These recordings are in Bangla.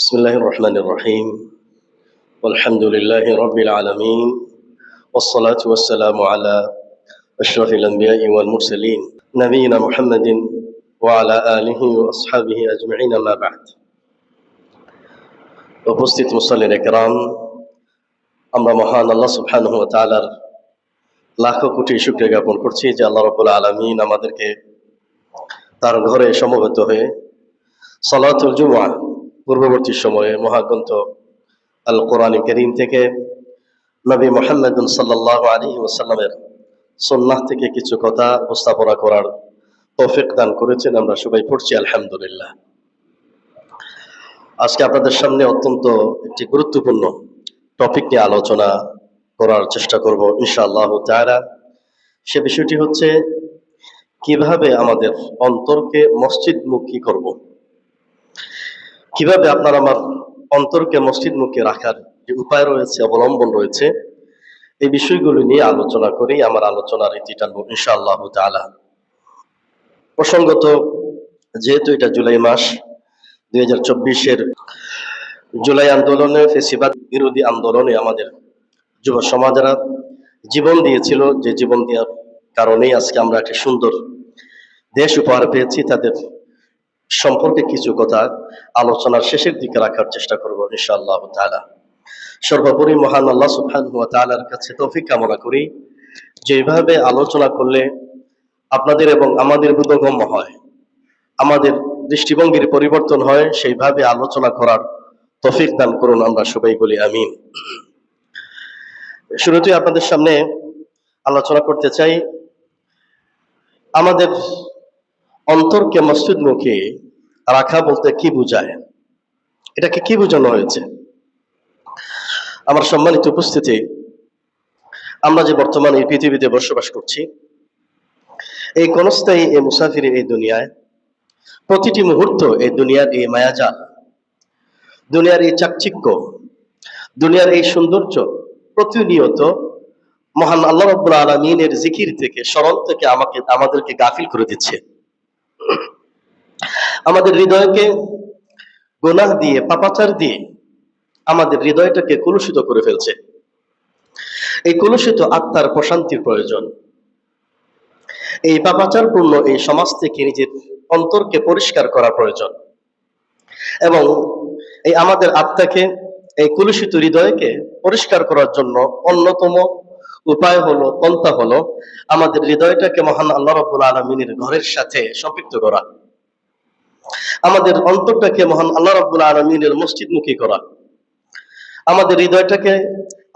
بسم الله الرحمن الرحيم والحمد لله رب العالمين والصلاة والسلام على أشرف الأنبياء والمرسلين نبينا محمد وعلى آله وأصحابه أجمعين ما بعد উপস্থিত মুসল্লিন একরাম, আমরা মহান আল্লাহ সুবহানাহু ওয়া তাআলার লাখো কোটি শুকরিয়া জ্ঞাপন করছি যে আল্লাহ রাব্বুল আলামিন আমাদেরকে তার ঘরে সমবেত হয়ে সালাতুল জুমআহ পূর্ববর্তী সময়ে মহাগ্রন্থ আল কোরআন কারীম থেকে নবী মুহাম্মদ সাল্লাল্লাহু আলাইহি ওয়াসাল্লামের সুন্নাহ থেকে কিছু কথা উপস্থাপনা করার তৌফিক দান করেছেন। আমরা সবাই পড়ছি আলহামদুলিল্লাহ। আজকে আপনাদের সামনে অত্যন্ত একটি গুরুত্বপূর্ণ টপিক নিয়ে আলোচনা করার চেষ্টা করব ইনশাআল্লাহ তাআলা। সে বিষয়টি হচ্ছে কিভাবে আমাদের অন্তরকে মসজিদমুখী করব, কিভাবে আপনার আমার অন্তরকে মসজিদমুখী রাখার যে উপায় রয়েছে, অবলম্বন রয়েছে, এই বিষয়গুলো নিয়ে আলোচনা করেই আমার আলোচনার ইতি টানবো ইনশাআল্লাহ তাআলা। প্রসঙ্গত যেহেতু এটা জুলাই মাস 2024-এর জুলাই আন্দোলনে, ফেসিবাদ বিরোধী আন্দোলনে আমাদের যুব সমাজেরা জীবন দিয়েছিল, যে জীবন দেওয়ার কারণেই আজকে আমরা একটি সুন্দর দেশ উপহার পেয়েছি, তাদের সম্পর্কে কিছু কথা আলোচনার শেষের দিকে রাখার চেষ্টা করব ইনশাআল্লাহ তাআলা। সর্বোপরি মহান আল্লাহ সুবহানাহু ওয়া তাআলার কাছে তৌফিক কামনা করি, যেভাবে আলোচনা করলে আপনাদের এবং আমাদের বোধগম্য হয়, আমাদের দৃষ্টিভঙ্গির পরিবর্তন হয়, সেইভাবে আলোচনা করার তৌফিক দান করুন, আমরা সবাই বলি আমিন। শুরুতেই আপনাদের সামনে আলোচনা করতে চাই আমাদের অন্তরকে মসজিদমুখী রাখা বলতে কি বোঝায়, এটাকে কি বোঝানো হয়েছে। আমার সম্মানিত উপস্থিতি, আমরা যে বর্তমানে এই পৃথিবীতে বসবাস করছি, এই ক্ষণস্থায়ী এই মুসাফিরে এই দুনিয়ায়, প্রতিটি মুহূর্ত এই দুনিয়ার এই মায়াজাল, দুনিয়ার এই চাকচিক্য, দুনিয়ার এই সৌন্দর্য প্রতিনিয়ত মহান আল্লাহ রাব্বুল আলামিনের জিকির থেকে, স্মরণ থেকে আমাদেরকে গাফিল করে দিচ্ছে। আমাদের হৃদয়কে গুনাহ দিয়ে, পাপাচার দিয়ে আমাদের হৃদয়টাকে কলুষিত করে ফেলছে। এই কলুষিত আত্মার প্রশান্তির প্রয়োজন। এই পাপাচারপূর্ণ এই সমাজ থেকে নিজের অন্তরকে পরিষ্কার করা প্রয়োজন, এবং এই আমাদের আত্মাকে, এই কলুষিত হৃদয়কে পরিষ্কার করার জন্য অন্যতম উপায় হলো, পন্থা হলো আমাদের হৃদয়টাকে মহান আল্লাহ রাব্বুল আলামিনের ঘরের সাথে সম্পৃক্ত করা, আমাদের অন্তরটাকে মহান আল্লাহ রাব্বুল আলামিনের মসজিদমুখী করা, আমাদের হৃদয়টাকে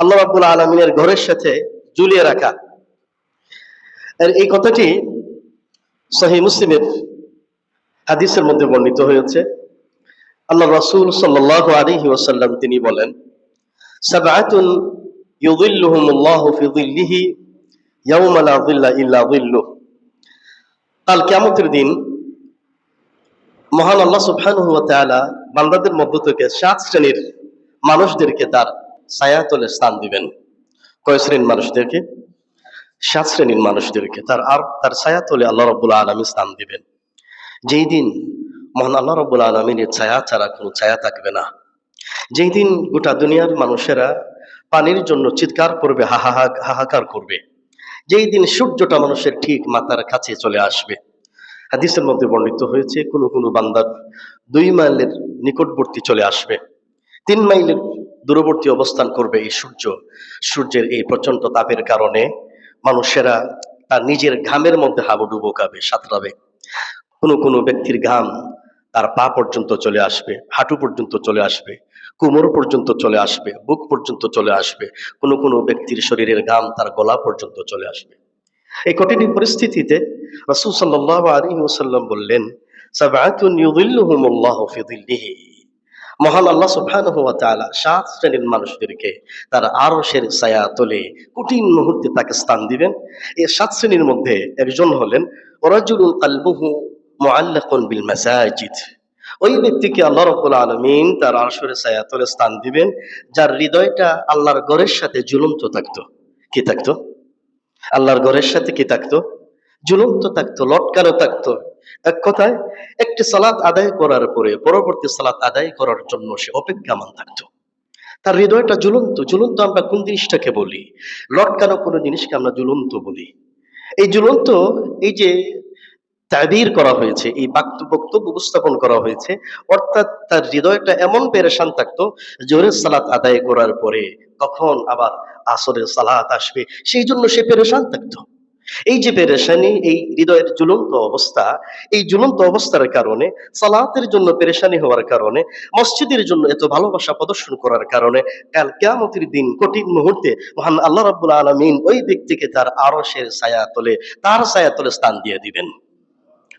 আল্লাহ রাব্বুল আলামিনের ঘরের সাথে ঝুলিয়ে রাখা। এই কথাটি সহিহ মুসলিমের হাদিসের মধ্যে বর্ণিত হয়েছে। আল্লাহ রাসূল সাল্লাল্লাহু আলাইহি ওয়াসাল্লাম তিনি বলেন, সাবআতুন ইউযিল্লুহুমুল্লাহু ফি যিল্লিহি ইয়াওমা লা যিল্লা ইল্লা যিল্লুহ। কাল কিয়ামতের দিন মহান আল্লাহ সুবহানাহু ওয়া তাআলা বান্দাদের মধ্য থেকে 7 শ্রেণীর মানুষদেরকে তার ছায়াতলে স্থান দিবেন। কয় শ্রেণীর মানুষদেরকে? 7 শ্রেণীর মানুষদেরকে তার ছায়াতলে আল্লাহ রাব্বুল আলামিন স্থান দিবেন। যেই দিন মহান আল্লাহ রাব্বুল আলামিনের ছায়া ছাড়া কোনো ছায়া থাকবে না, যেই দিন গোটা দুনিয়ার মানুষেরা পানির জন্য চিৎকার করবে, হাহাকার করবে, যেই দিন সূর্যটা মানুষের ঠিক মাথার কাছে চলে আসবে। হাদিসের মধ্যে বর্ণিত হয়েছে, কোনো কোনো বান্দার 2 মাইলের নিকটবর্তী চলে আসবে, 3 মাইলের দূরবর্তী অবস্থান করবে। এই সূর্যের এই প্রচন্ড তাপের কারণে মানুষেরা তার নিজের ঘামের মধ্যে হাবুডুবু খাবে, সাঁতরাবে। কোনো কোনো ব্যক্তির ঘাম তার পা পর্যন্ত চলে আসবে, হাঁটু পর্যন্ত চলে আসবে, কোমর পর্যন্ত চলে আসবে, বুক পর্যন্ত চলে আসবে। কোনো কোনো ব্যক্তির শরীরের ঘাম তার গলা পর্যন্ত চলে আসবে। এই কঠিন পরিস্থিতিতে রাসূল সাল্লাল্লাহু আলাইহি ওয়াসাল্লাম বললেন, সাবআতুন ইউযিল্লুহুমুল্লাহু ফি যিল্লিহি। মহান আল্লাহ সুবহানাহু ওয়া তাআলা 7 শ্রেণীর মানুষদেরকে তার আরশের ছায়া তলে কঠিন মুহূর্তে তাকে স্থান দিবেন। এই 7 শ্রেণীর মধ্যে একজন হলেন রাজুলুন কলবুহু মুআল্লাকুন বিল মাসাজিদ। ওই ব্যক্তিকে আল্লাহ রাব্বুল আলামিন তার আরশের ছায়া তলে স্থান দিবেন যার হৃদয়টা আল্লাহর ঘরের সাথে ঝুলন্ত থাকতো। কি থাকতো? আল্লাহর ঘরের সাথে কি থাকতো? ঝুলন্ত থাকতো, লটকানো থাকতো। এক কথায় একটি সালাত আদায় করার পরে পরবর্তী সালাত আদায় করার জন্য সে অপেক্ষামান থাকতো। তার হৃদয়টা ঝুলন্ত। ঝুলন্ত আমরা কোন জিনিসটাকে বলি? লটকানো কোনো জিনিসকে আমরা ঝুলন্ত বলি। এই ঝুলন্ত, এই যে তাবির করা হয়েছে, এই বক্তব্য উপস্থাপন করা হয়েছে, অর্থাৎ তার হৃদয়টা এমন পেরেশান থাকতো, জোহরের সালাত আদায় করার পরে কখন আবার আসরের সালাত আসবে, সেই জন্য সে পেরেশান থাকতো। এই যে পেরেশানি, এই হৃদয়ের ঝুলন্ত অবস্থা, এই ঝুলন্ত অবস্থার কারণে, সালাতের জন্য পেরেশানি হওয়ার কারণে, মসজিদের জন্য এত ভালোবাসা প্রদর্শন করার কারণে, কাল কিয়ামতের দিন কঠিন মুহূর্তে মহান আল্লাহ রাব্বুল আলামিন ওই ব্যক্তিকে তার আরশের ছায়াতলে, তার ছায়াতলে স্থান দিয়ে দিবেন।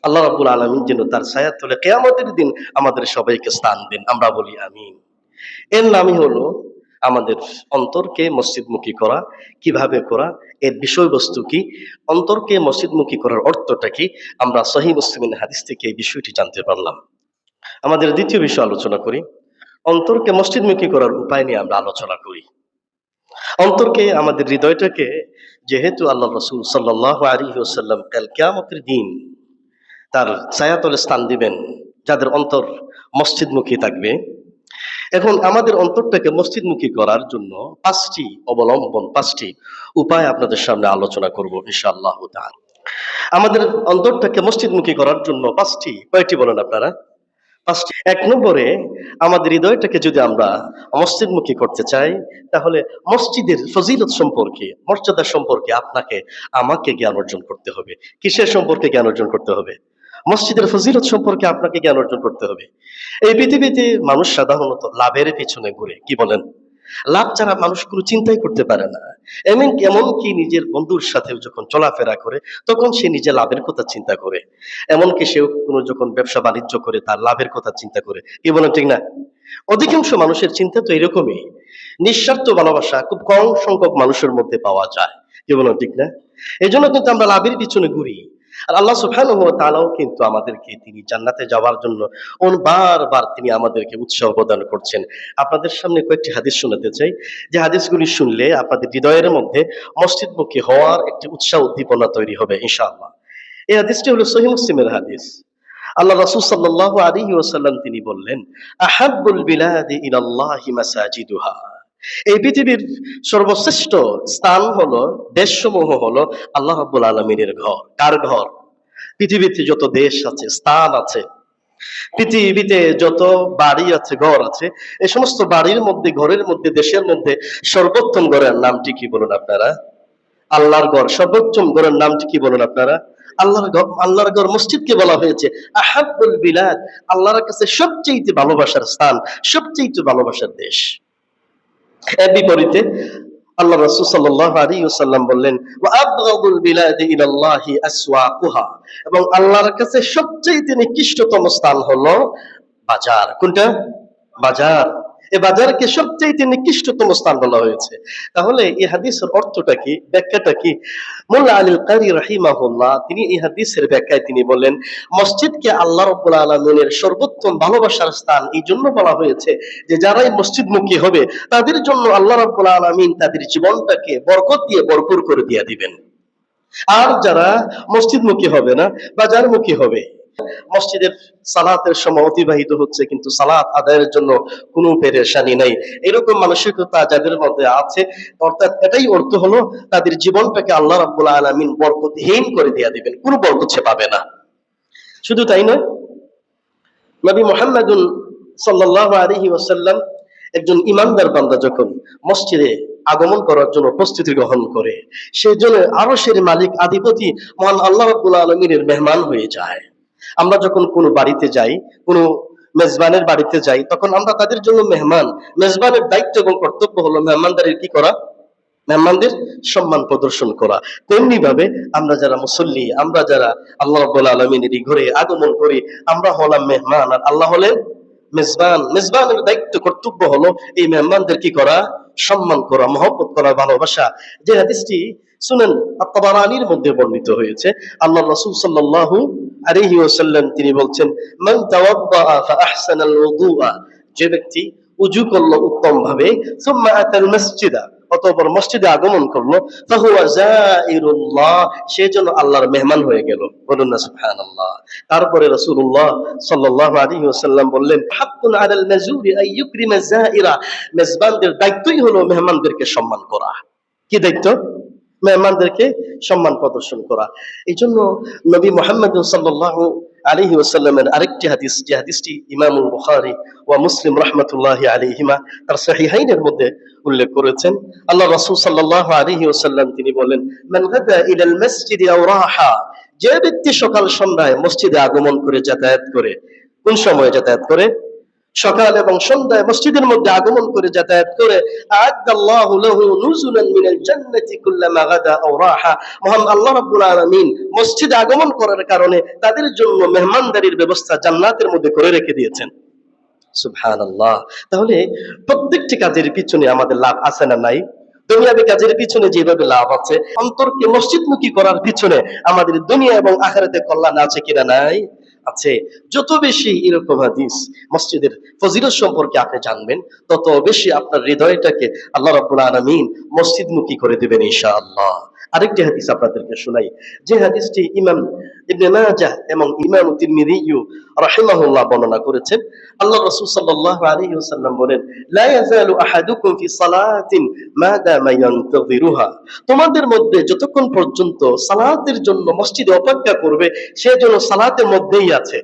আল্লাহ রাব্বুল আলামিন যেন তার ছায়াতলে কিয়ামতের দিন আমাদের সবাইকে স্থান দেন, আমরা বলি আমিন। এর নামই হলো আমাদের অন্তরকে মসজিদমুখী করা। কিভাবে করা, এর বিষয়বস্তু কি, অন্তরকে মসজিদমুখী করার অর্থটা কি, আমরা সহিহ মুসলিমের হাদিস থেকে এই বিষয়টি জানতে পারলাম। আমাদের দ্বিতীয় বিষয় আলোচনা করি, অন্তরকে মসজিদমুখী করার উপায় নিয়ে আমরা আলোচনা করি। অন্তরকে, আমাদের হৃদয়টাকে, যেহেতু আল্লাহ রাসূল সাল্লাল্লাহু আলাইহি ওয়াসাল্লাম কাল কিয়ামতের দিন তার ছায়াতলে স্থান দিবেন যাদের অন্তর মসজিদমুখী থাকবে। এখন আমাদের অন্তরটাকে মসজিদমুখী করার জন্য পাঁচটি উপায় আপনাদের সামনে আলোচনা করব ইনশাআল্লাহ তাআলা। আমাদের অন্তরটাকে মসজিদমুখী করার জন্য কয়টি বলেন আপনারা? পাঁচটি। এক নম্বরে, আমাদের হৃদয়টাকে যদি আমরা মসজিদমুখী করতে চাই, তাহলে মসজিদের ফজিলত সম্পর্কে, মর্যাদা সম্পর্কে আপনাকে আমাকে জ্ঞান অর্জন করতে হবে। কিসের সম্পর্কে জ্ঞান অর্জন করতে হবে? মসজিদের ফজিলত সম্পর্কে আপনাকে জ্ঞান অর্জন করতে হবে। এই পৃথিবীতে মানুষ সাধারণত লাভের পিছনে ঘুরে, কি বলেন? লাভ ছাড়া মানুষ কোনো চিন্তাই করতে পারে না। এমনকি নিজের বন্ধুর সাথে যখন চলাফেরা করে, তখন সে নিজে লাভের কথা চিন্তা করে। এমনকি সেও কোনো যখন ব্যবসা বাণিজ্য করে, তার লাভের কথা চিন্তা করে, কি বলেন ঠিক না? অধিকাংশ মানুষের চিন্তা তো এরকমই। নিঃস্বার্থ ভালোবাসা খুব কম সংখ্যক মানুষের মধ্যে পাওয়া যায়, কি বলেন ঠিক না? এই জন্য কিন্তু আমরা লাভের পিছনে ঘুরি। আর আল্লাহ সুবহানাহু ওয়া তাআলাও কিন্তু আমাদেরকে, তিনি জান্নাতে যাওয়ার জন্য বারবার তিনি আমাদেরকে উৎসাহ প্রদান করছেন। আপনাদের সামনে কয়েকটি হাদিস শোনাতে চাই, যে হাদিসগুলি শুনলে আপনাদের হৃদয়ের মধ্যে মসজিদমুখী হওয়ার একটি উৎসাহ উদ্দীপনা তৈরি হবে ইনশাআল্লাহ। এই হাদিসটি হলো সহিহ মুসলিমের হাদিস। আল্লাহ রাসূল সাল্লাল্লাহু আলাইহি ওয়াসাল্লাম তিনি বললেন, আহাব্বুল বিলাদি ইলাল্লাহি মাসাজিদুহা। এই পৃথিবীর সর্বশ্রেষ্ঠ স্থান হলো, দেশসমূহ হলো আল্লাহ রাব্বুল আলামিনের ঘর। কার ঘর? পৃথিবীতে যত দেশ আছে, স্থান আছে, পৃথিবীতে যত বাড়ি আছে, ঘর আছে, এই সমস্ত বাড়ির মধ্যে, ঘরের মধ্যে, দেশের মধ্যে সর্বোত্তম ঘরের নামটি কি বলুন আপনারা? আল্লাহর ঘর। সর্বোত্তম ঘরের নামটি কি বলুন আপনারা? আল্লাহর ঘর। আল্লাহর ঘর মসজিদকে বলা হয়েছে আহাব্বুল বিলাদ, আল্লাহর কাছে সবচেয়ে ভালোবাসার স্থান, সবচেয়ে ভালোবাসার দেশ। এর বিপরীতে আল্লাহ রাসূল সাল্লাল্লাহু আলাইহি ওয়াসাল্লাম বললেন, ওয়া আবগাদুল বিলাদি ইলাল্লাহি আসওয়াকুহা, এবং আল্লাহর কাছে সবচেয়ে নিকৃষ্টতম স্থান হলো বাজার। কোনটা? বাজার। এই বাজারকে সবচেয়ে নিকৃষ্টতম স্থান বলা হয়েছে। তাহলে এই হাদিসের অর্থটা কি, ব্যাখ্যাটা কি? মোল্লা আলীল কারি রাহিমাহুল্লাহ তিনি এই হাদিসের ব্যাখ্যায় তিনি বলেন, মসজিদকে আল্লাহ রাব্বুল আলামিনের সর্বোত্তম ভালোবাসার স্থান এই জন্য বলা হয়েছে যে যারাই মসজিদমুখী হবে, তাদের জন্য আল্লাহ রাব্বুল আলামিন তাদের জীবনটাকে বরকত দিয়ে ভরপুর করে দিয়ে দিবেন। আর যারা মসজিদমুখী হবে না, বাজারমুখী হবে, মসজিদের সালাতের সময় অতিবাহিত হচ্ছে কিন্তু সালাত আদায়ের জন্য কোনো পেরেশানি নাই, এরকম মানসিকতা যাদের মধ্যে আছে, অর্থাৎ এটাই অর্থ হলো তাদের জীবনটাকে আল্লাহ রাব্বুল আলামিন বরকতহীন করে দিয়ে দিবেন, কোনো বরকত সে পাবে না। শুধু তাই নয়, নবী মুহাম্মদুন সাল্লাল্লাহু আলাইহি ওয়াসাল্লাম একজন ইমানদার বান্দা যখন মসজিদে আগমন করার জন্য প্রস্তুতি গ্রহণ করে, সেই জন্য আরশের মালিক আধিপতি মহান আল্লাহ রাব্বুল আলামিনের মেহমান হয়ে যায়। আমরা যখন কোনো বাড়িতে যাই, কোনো মেজবানের বাড়িতে যাই, তখন আমরা তাদের জন্য মেহমান। মেজবানের দায়িত্ব এবং কর্তব্য হলো মেহমানদারির কি করা? মেহমানদের সম্মান প্রদর্শন করা। তেমনি ভাবে আমরা যারা মুসল্লি, আমরা যারা আল্লাহ রাব্বুল আলামিনের ঘরে আগমন করি, আমরা হলাম মেহমান আর আল্লাহ হলেন মেজবান। মেজবানের দায়িত্ব, কর্তব্য হলো এই মেহমানদের কি করা? সম্মান করা, মহব্বত করা, ভালোবাসা। যে হাদিসটি শুনেন আত-তাবারানির মধ্যে বর্ণিত হয়েছে, আল্লাহ রাসূল সাল্লাল্লাহু আলাইহি ওয়াসাল্লাম তিনি বলছেন, মান তাওয়াদ্দাআ ফাআহসানাল ওযুআ, যে ব্যক্তি উযু করলো উত্তম ভাবে, সুম্মা আতাল মসজিদা, অতঃপর মসজিদে আগমন করলো, ফাহুয়া জাইরুল্লাহ, সে যেন আল্লাহর মেহমান হয়ে গেল। বলুন না সুবহানাল্লাহ। তারপরে রাসূলুল্লাহ সাল্লাল্লাহু আলাইহি ওয়াসাল্লাম বললেন, হাক্কুন আলাল মাজুরি আন ইউকরিমা জাইরা, মেজবানদের দায়িত্বই হলো মেহমানদেরকে সম্মান করা। কি দায়িত্ব? মেহমানদেরকে সম্মান প্রদর্শন করা। এই জন্য নবী মুহাম্মদ সাল্লাল্লাহু আলাইহি ওয়াসাল্লামের আরেকটি হাদিস, যে হাদিসটি ইমামুল বুখারী ওয়া মুসলিম রাহমাতুল্লাহি আলাইহিমা তার সহিহাইনের মধ্যে উল্লেখ করেছেন। আল্লাহ রাসূল সাল্লাল্লাহু আলাইহি ওয়াসাল্লাম তিনি বলেন, মান গাদা ইলাল মাসজিদি আও রাহা, যে ব্যক্তি সকাল সন্ধ্যায় মসজিদে আগমন করে যাতায়াত করে। কোন সময়ে যাতায়াত করে? সকাল এবং সন্ধ্যায় মসজিদের মধ্যে আগমন করে যাতায়াত করে। আ'আদাল্লাহু লাহু নুজুলান মিনাল জান্নাতি কুল্লামা গাদা আও রাহা, মহান আল্লাহ রাব্বুল আলামিন মসজিদে আগমন করার কারণে তাদের জন্য মেহমানদারির ব্যবস্থা জান্নাতের মধ্যে করে রেখে দিয়েছেন। সুবহানাল্লাহ। তাহলে প্রত্যেকটি কাজের পিছনে আমাদের লাভ আছে না নাই? দুনিয়াবী কাজের পিছনে যেভাবে লাভ আছে, অন্তরকে মসজিদমুখী করার পিছনে আমাদের দুনিয়া এবং আখিরাতে কল্যাণ আছে কিনা নাই? আছে। যত বেশি এরকম হাদিস মসজিদের ফজিলত সম্পর্কে আপনি জানবেন, তত বেশি আপনার হৃদয়টাকে আল্লাহ রাব্বুল আলামিন মসজিদমুখী করে দিবেন ইনশাআল্লাহ। আরেকটি হাদিস আপনাদেরকে শোনাই, যে হাদিসটি ইমাম ইবনে মাজাহ এবং ইমাম তিরমিযী রাহিমাহুল্লাহ বর্ণনা করেছেন। আল্লাহ রাসূল সাল্লাল্লাহু আলাইহি ওয়াসাল্লাম বলেন, লা ইয়াজালু আহাদুকুম ফি সালাতিন মা দামা ইয়ানতাযিরুহা, তোমাদের মধ্যে যতক্ষণ পর্যন্ত সালাতের জন্য মসজিদে অপেক্ষা করবে, সে যেন সালাতের মধ্যেই আছে।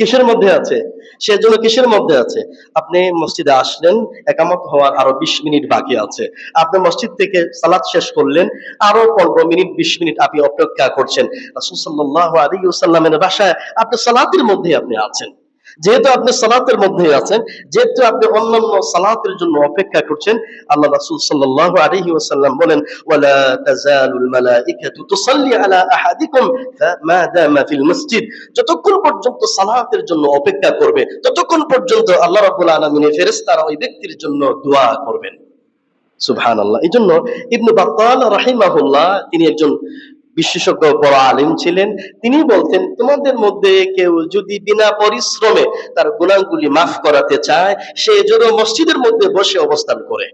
কিসের মধ্যে আছে? সে যেন কিসের মধ্যে আছে? আপনি মসজিদে আসলেন, একামত হওয়ার আরো 20 মিনিট বাকি আছে, আপনি মসজিদ থেকে সালাত শেষ করলেন, আরো 15 মিনিট 20 মিনিট আপনি অপেক্ষা করছেন। রাসূল সাল্লাল্লাহু আলাইহি ওয়াসাল্লামের ভাষায় আপনি সালাতের মধ্যে আপনি আছেন। যেহেতু আপনি সালাতের মধ্যে আছেন, যেহেতু আপনি অন্যান্য সালাতের জন্য অপেক্ষা করছেন, আল্লাহ রাসূল সাল্লাল্লাহু আলাইহি ওয়াসাল্লাম বলেন, ওয়ালা তাজালুল মালাইকাতু তুসাল্লি আলা আহাদিকুম মা দামা ফিল মসজিদ, যতক্ষণ পর্যন্ত সালাতের জন্য অপেক্ষা করবে, ততক্ষণ পর্যন্ত আল্লাহ রাব্বুল আলামিনের ফেরেশতারা ওই ব্যক্তির জন্য দোয়া করবেন। সুবহানাল্লাহ। এজন্য ইবনে বাত্তাল রাহিমাহুল্লাহ, তিনি একজন বিশেষজ্ঞ বড় আলিম ছিলেন। তিনি বলতেন, তোমাদের মধ্যে কেউ যদি বিনা পরিশ্রমে তার গুনাহগুলি মাফ করাতে চায়, সে যেন মসজিদের মধ্যে বসে অবস্থান করে।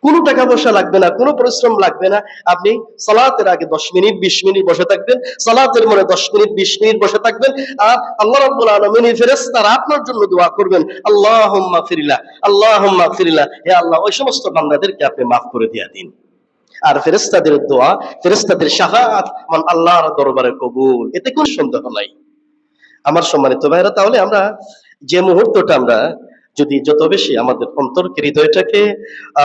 কোনো টাকা পয়সা লাগবে না, কোনো পরিশ্রম লাগবে না। আপনি সালাতের আগে 10 মিনিট 20 মিনিট বসে থাকবেন, সালাতের মনে 10 মিনিট 20 মিনিট বসে থাকবেন, আর আল্লাহ রাব্বুল আলামিনের ফেরেশতারা আপনার জন্য দোয়া করবেন, আল্লাহুম্মা ফিরিল্লাহ, আল্লাহুম্মা ফিরিল্লাহ, হে আল্লাহ ওই সমস্ত বান্দাদেরকে আপনি মাফ করে দিয়ে দিন। আর ফেরেশতাদের দোয়া, ফেরেশতাদের শাফাআত মান আল্লাহর দরবারে কবুল, এতে কোনো সন্দেহ নাই। আমার সম্মানিত ভাইরা, তাহলে আমরা যে মুহূর্তটা আমরা যদি যত বেশি আমাদের অন্তরকে হৃদয়টাকে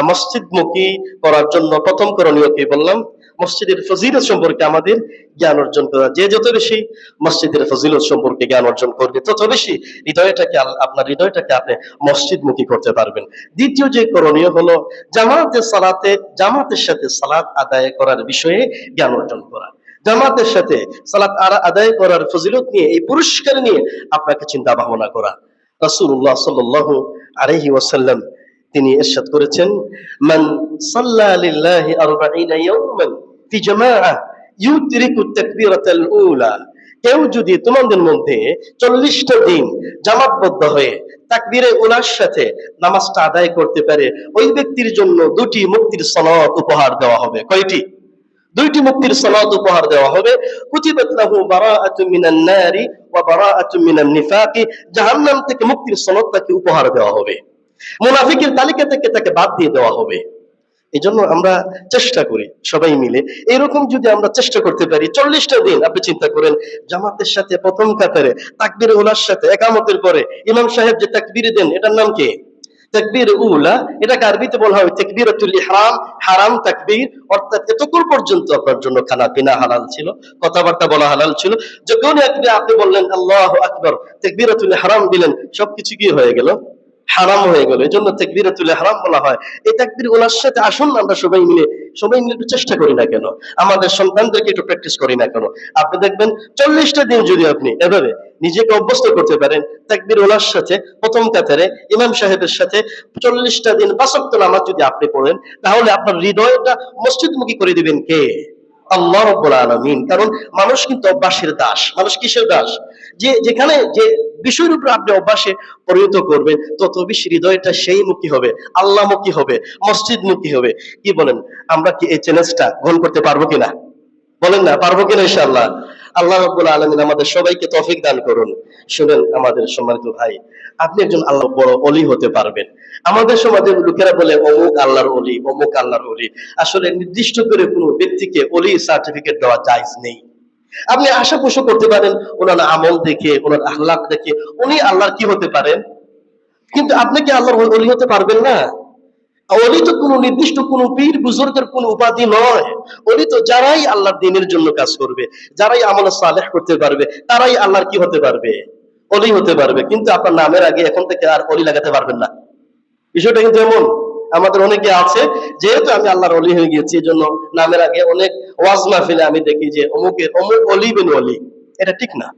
মসজিদমুখী করার জন্য, প্রথম করণীয় কি বললাম? মসজিদের ফজিলত সম্পর্কে আমাদের জ্ঞান অর্জন করা। যে যত বেশি মসজিদের ফজিলত সম্পর্কে জ্ঞান অর্জন করবে, তত বেশি হৃদয়টাকে আপনার হৃদয়টাকে আপনি মসজিদমুখী করতে পারবেন। দ্বিতীয় যে করণীয় হলো জামাতের সাথে সালাত আদায় করার বিষয়ে জ্ঞান অর্জন করা। জামাতের সাথে সালাত আদায় করার ফজিলত নিয়ে, এই পুরস্কার নিয়ে আপনাকে চিন্তা ভাবনা করা। রাসূলুল্লাহ সাল্লাল্লাহু আলাইহি ওয়াসাল্লাম তিনি ইরশাদ করেছেন, মান সাল্লা লিল্লাহি 40 ইয়াওমান ফি জামাআহ ইউদরিকু তাকবীরাতাল উলা, কেউ যদি তোমাদের মধ্যে 40টা দিন জামাতবদ্ধ হয়ে তাকবীরে উলার সাথে নামাজটা আদায় করতে পারে, ওই ব্যক্তির জন্য 2টি মুক্তির সালাত উপহার দেওয়া হবে। কয়টি? 2টি মুক্তির সালাত উপহার দেওয়া হবে। কুতিবাত লাহু বারাআতুম মিনান নারি ওয়া বারাআতুম মিনান নিফাকি, জাহান্নাম থেকে মুক্তির সালাত তাকে উপহার দেওয়া হবে। মুনাফিকের তালিকা থেকে তাকে বাদ দিয়ে দেওয়া হবে। এজন্য আমরা চেষ্টা করি সবাই মিলে, এরকম যদি আমরা চেষ্টা করতে পারি 40টা দিন, আপনি চিন্তা করেন জামাতের সাথে প্রথম কাতারে তাকবীরে উলার সাথে একামতের পরে ইমাম সাহেব যে তাকবীর দেন, এটার নাম কি? তাকবীর উলা। এটাকে আরবিতে বলা হয় তাকবীরাতুল ইহরাম, হারাম তাকবীর। অর্থাৎ এতক্ষণ পর্যন্ত আপনার জন্য খানা পিনা হালাল ছিল, কথাবার্তা বলা হালাল ছিল, যখন আপনি বললেন আল্লাহু আকবার, তাকবীরাতুল ইহরাম দিলেন, সবকিছু কি হয়ে গেল? হারাম হয়ে গেল। এজন্য তাকবীরাতুল ইহরাম বলা হয়। এই তাকবীর গুলোর সাথে আসুন আমরা সবাই মিলে একটু চেষ্টা করি না কেন, আমাদের সন্তানদেরকে একটু প্র্যাকটিস করি না কেন? আপনি দেখবেন 40টা দিন যদি আপনি এভাবে নিজেকে অভ্যস্ত করতে পারেন, তাকবীর ওলার সাথে প্রথম কাতারে ইমাম সাহেবের সাথে 40টা দিন 5 ওয়াক্ত নামাজ যদি আপনি পড়েন, তাহলে আপনার হৃদয়টা মসজিদমুখী করে দিবেন কে? আল্লাহ রাব্বুল আলামিন। কারণ মানুষ কিন্তু অভ্যাসের দাস। মানুষ কিসের দাস? যে যেখানে যে বিষয়ের উপর আপনি অভ্যাসে পরিণত করবেন, তত বেশি হৃদয়টা সেই মুখী হবে, আল্লাহমুখী হবে, মসজিদ মুখী হবে। কি বলেন, আমরা কি এই চ্যালেঞ্জটা গ্রহণ করতে পারবো কিনা? বলেন না, পারবো কিনা ইনশাআল্লাহ? আল্লাহ রাব্বুল আলামিন আমাদের সবাইকে তৌফিক দান করুন। শুনেন আমাদের সম্মানিত ভাই, আপনি একজন আল্লাহ বড় অলি হতে পারবেন। আমাদের সমাজের লোকেরা বলে অমুক আল্লাহর অলি, অমুক আল্লাহর অলি। আসলে নির্দিষ্ট করে কোনো ব্যক্তিকে অলি সার্টিফিকেট দেওয়া জায়েজ নেই। আপনি আশা পোষণ করতে পারেন ওনার আমল দেখে, ওনার আখলাক দেখে উনি আল্লাহর কি হতে পারেন, কিন্তু আপনি কি আল্লাহর অলি হতে পারবেন না। অলি তো কোনো নির্দিষ্ট কোনো পীর বুজুর্গের কোনো উপাধি নয়। অলি তো যারাই আল্লাহর দ্বীনের জন্য কাজ করবে, যারাই আমল সালেহ করতে পারবে, তারাই আল্লাহর কি হতে পারবে, অলি হতে পারবে। কিন্তু আপনার নামের আগে এখন থেকে আর অলি লাগাতে পারবেন না। বিষয়টা কিন্তু এমন, আমাদের অনেকে আছে, যেহেতু আমি আল্লাহর অলি হয়ে গিয়েছি, এই জন্য নামের আগে অনেক ওয়াজ মাহফিলে আমি দেখি যে অমুকের অমুক অলি বিন অলি। এটা ঠিক না।